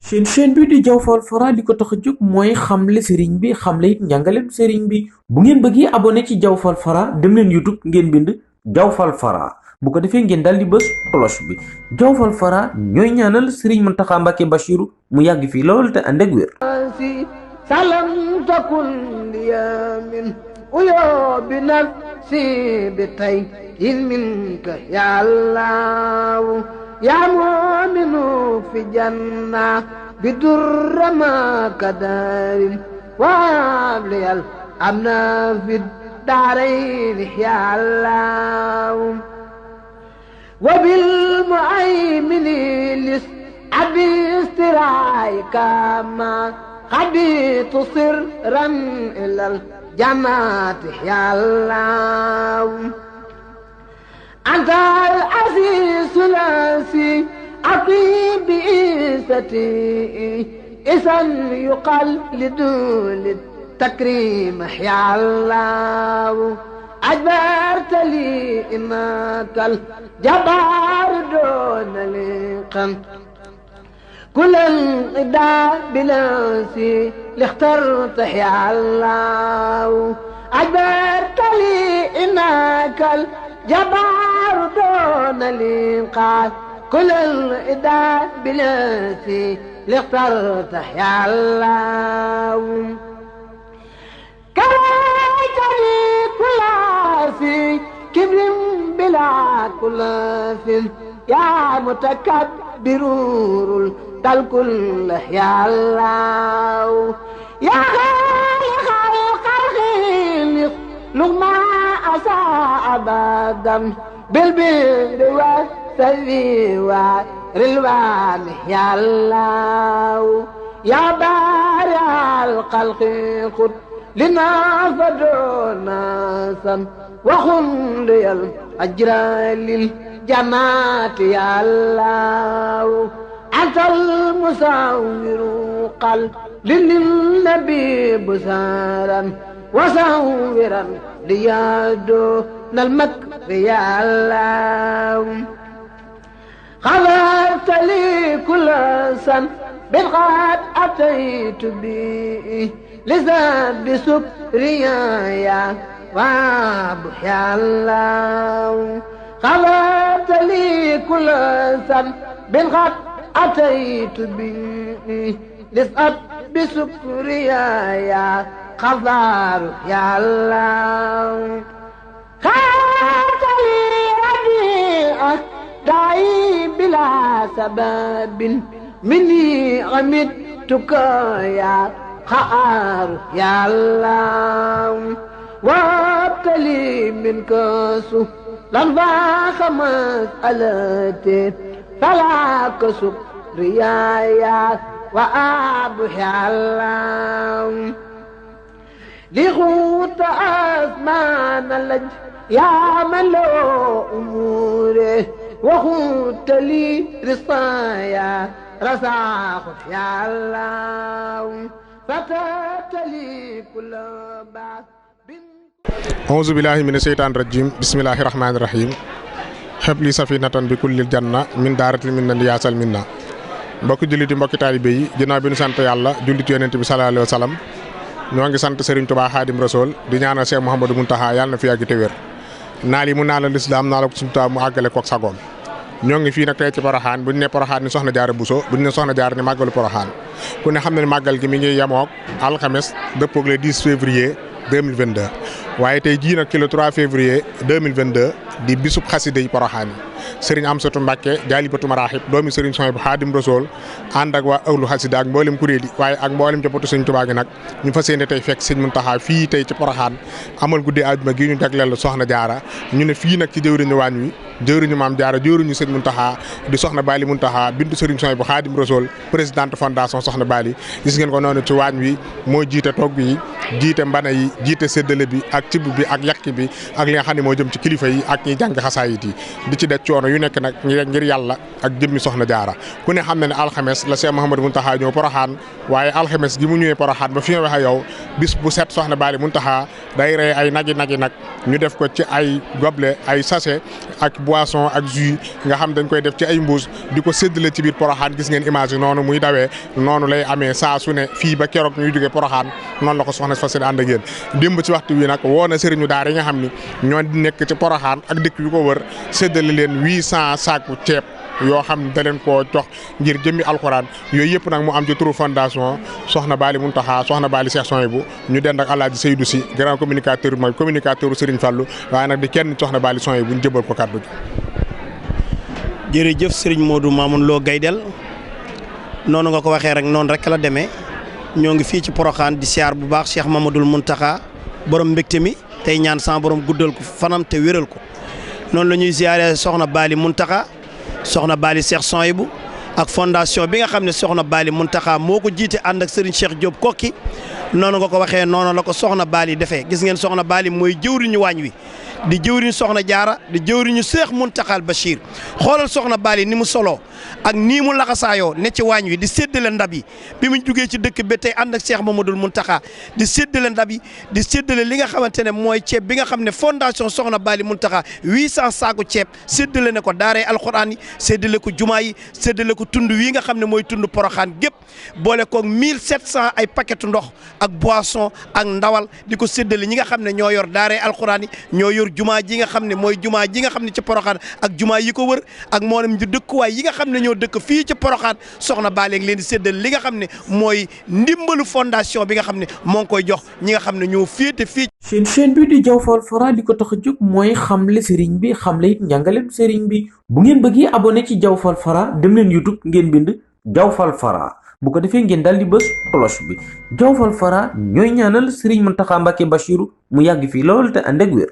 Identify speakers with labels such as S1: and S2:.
S1: seen chaîne bi di Diaw Fall Fara li ko tax a jóg mooy xamle sëriñ bi xamle it njàngaleem sëriñ bi bu ngeen bëggee abonné ci Diaw Fall Fara dem leen YouTube ngeen bind Diaw Fall Fara bu ko defee ngeen daal di bës cloche bi Diaw Fall Fara ñooy ñaanal sëriñ Mountakha Mbacké Bachirou mu yàgg fii lool te ànd ak wér.
S2: salam takun liyamin uyo bi nafsi bi tay in minka ya Allah ya mu'minu fi janna bi durra ma kadarin wa abliyal amna fi darain ya Allah wa bil mu'aymini lis abi istiraika ma خبيت سرا إلى الجماعة يا الله أنت العزيز الأسي أطيب بإيستي إذا يقال لدول التكريم يا الله أجبرت لي إنك الجبار دون لقم كل انقضاء بلاسي اللي اخترت يا الله أجبرت لي إنك الجبار دون الإنقاذ كل انقضاء بلاسي اللي اخترت يا الله كرهتني كل في كبر بلا كل في يا متكبر الكل يا الله يا خالق الخلق لغما أساء أبدا بالبر والسر والرلوان يا الله يا بارع الخلق خذ لنا فدعونا سم وخذ الأجر للجماعة يا الله أنت المصور قل للنبي بسارا وصورا ليادو المكر يا الله غفرت لي كل سن بالغاد أتيت به لزاد سكريا يا رب يا الله غفرت لي كل سن بالغاد أتيت به لسأت بسكريا يا خضار يا الله خارت لي رديئة دعي بلا سبب مني غمدتك يا خار يا الله وابتلي منك سهلا فاخ مسألتي فلا كسب ريايات وأبحي الله لغوت أزمان اللج يا من له أموره وخوت لي رصايا رساخ يا الله فتات لي كل بعث
S3: أعوذ بالله من الشيطان الرجيم بسم الله الرحمن الرحيم xebli safinatan bi kullil janna min daaratil minna liyaasal minna mbokki jullit yi mbokki taalibe yi ginnaaw bi nu sant yàlla jullit yonent bi sallallahu alayhi wa sallam ñoo ngi sant Serigne Touba Khadim Rasoul di ñaanal Cheikh Mouhamadou Mountakha yàlla na fi yàgg te wér naal yi mu naalal lislaam naala ko suñu Touba mu àggale koog sagoom ñoo ngi fii nag tey ci Porokhane bu ñu ne Porokhane ni soxna Jaara Bousso bu ñu ne soxna Jaara ni màggalu Porokhane ku ne xam ne màggal gi mi ngi yemoog alxames dëppoog le 10 février 2022 waaye tey jii nag ci le 3 février 2022 di bisub xasida yi Porokhane yi Serigne Amsatou Mbacké Jaalibatu Maraaxib doomi Serigne Souhaïbou Khadim Rasoul ànd ak waa ëwlu xasida ak mboolem kuréel yi waaye ak mboolem jabootu Serigne Touba gi nag ñu fas yéene tey fekk Serigne Mountakha fii tey ci Porokhane amal guddi àjjuma gi ñu jagleel soxna Jaara ñu ne fii nag ci jëwriñu waañ wi jëwriñu maam Jaara jëwriñu Serigne Mountakha di soxna Bali Mountakha bintu Serigne Souhaïbou Khadim Rasoul présidente fondation soxna Bali gis ngeen ko noonu ci waañ wi moo jiite togg yi jiite mbana yi jiite séddale bi ak cibb bi ak yàq bi ak li nga xam ne moo jëm ci kilifa yi ak ñiy jàng xasaayit yi di ci def coono yu nekk nag ngir yàlla ak jëmmi soxna Jaara ku ne xam na ne alxames la Cheikh Mouhamadou Mountakha ñëw Porokhane waaye alxames gi mu ñëwee Porokhane ba fi nga waxee yow bis bu set soxna Bali Mountakha day rey ay nagi nag ñu def ko ci ay gobelet ay sachet ak boisson ak jus nga xam dañ koy def ci ay mbuus di ko séddale ci biir Porokhane gis ngeen image yi noonu muy dawee noonu lay amee saa su ne fii ba keroog ñuy jógee Porokhane noonu la ko soxna fas yéene ànd ak yéen démb ci waxtu wi nag woo na sëriñu daara yi nga xam ni ñoo nekk ci Porokhane ak dëkk yu ko wër séddale leen 800 saaku ceeb yoo xam ne da leen koo jox ngir jëmmi alxuraan yooyu yëpp nag mu am ci turu fondation Soxna Bali Muntaxa Soxna Bali Cheikh Souhaïbou ñu dend ak Alaaji Seydou Sy grand communicateur mooy communicateur Serigne Fallou waaye nag di kenn Soxna Bali Souhaïbou ñu jëbal ko kàddu gi.
S4: jërëjëf Serigne Modou Mamoun Lo Gaydel noonu nga ko waxee rek noonu rek la demee ñoo ngi fii ci Porokhane di siyaar bu baax Cheikh Mamadou Muntaxa borom mbégte mi tey ñaan sa borom guddal ko fanam te wéral ko noonu la ñuy siyaaree Soxna Bali Muntaxa Soxna Bali Cheikh Souhaïbou ak fondation bi nga xam ne Soxna Bali Muntaxa moo ko jiite ànd ak Serigne Cheikh Diop kokki noonu nga ko waxee noonu la ko Soxna Bali defee gis ngeen Soxna Bali mooy jëwriñu waañ wi di jëwriñu Soxna Jaara di jëwriñu Cheikh Muntaxal Bachir xoolal Soxna Bali ni mu soloo ak nii mu laxasaayoo ne ci waañ wi di séddale ndab yi bi mu jugee ci dëkk ba tey ànd ak Cheikh Mamadou Muntaxa di séddale ndab yi di séddale li nga xamante ne mooy ceeb bi nga xam ne fondation Soxna Bali Muntaxa 800 saaku ceeb séddale ne ko daaree alxuraan yi séddale ko jumaa yi séddale ko tund wi nga xam ne mooy tund Porokhane gépp boole ko 1700 ay paquetu ndox ak boisson ak ndawal di ko séddale ñi nga xam ne ñoo yor daaree alxuraan yi ñoo yor jumaa ji nga xam ne mooy jumaa ji nga xam ne ci Porokhane ak jumaa yi ko wër ak mboolem di dëkkuwaay yi nga xam ne ñoo dëkk fii ci Porokhane Soxna Bali ngi leen di séddale li nga xam ne mooy ndimbalu fondation bi nga xam ne moo ngi koy jox ñi nga xam ne ñoo féete fii.
S1: seen chaîne bi di Diaw Fall Fara li ko tax a jóg mooy xamle sëriñ bi xamle it njàngalem sëriñ bi bu ngeen bëggee abonné ci Diaw Fall Fara dem leen YouTube ngeen bind Diaw Fall Fara bu ko defee ngeen daal di bës cloche bi Diaw Fall Fara ñooy ñaanal sëriñ Muntaxa Mbàkke Bachiru mu yàgg fii lool te ànd ak wér.